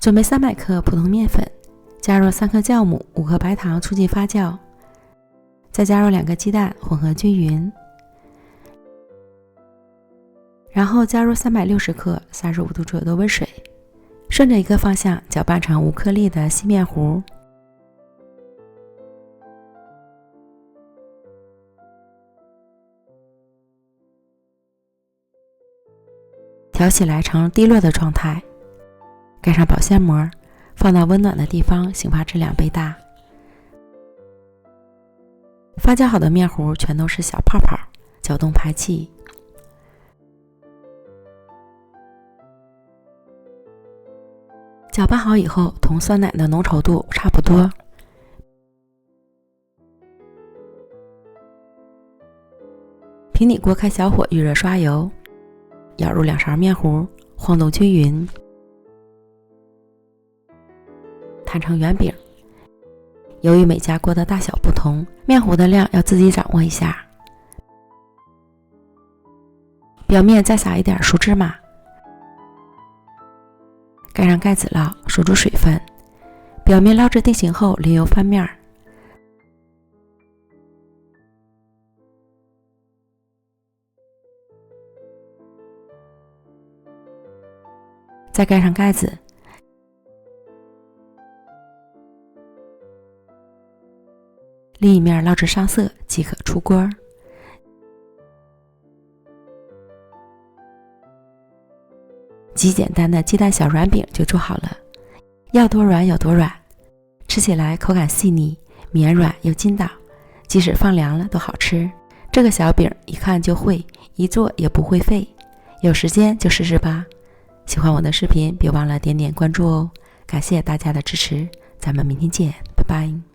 准备300克普通面粉，加入3颗酵母、5克白糖促进发酵，再加入2个鸡蛋混合均匀，然后加入360克35度左右的温水，顺着一个方向搅拌成无颗粒的细面糊。调起来成滴落的状态，盖上保鲜膜，放到温暖的地方醒发至2倍大。发酵好的面糊全都是小泡泡，搅动排气。搅拌好以后，同酸奶的浓稠度差不多。平底锅开小火，预热刷油，舀入2勺面糊，晃动均匀，摊成圆饼。由于每家锅的大小不同，面糊的量要自己掌握一下。表面再撒一点熟芝麻，盖上盖子烙，锁住水分。表面烙至定型后，淋油翻面，再盖上盖子，另一面烙至上色即可出锅。极简单的鸡蛋小软饼就做好了，要多软有多软，吃起来口感细腻、绵软又筋道，即使放凉了都好吃。这个小饼一看就会，一做也不会废，有时间就试试吧。喜欢我的视频别忘了点点关注哦，感谢大家的支持，咱们明天见，拜拜。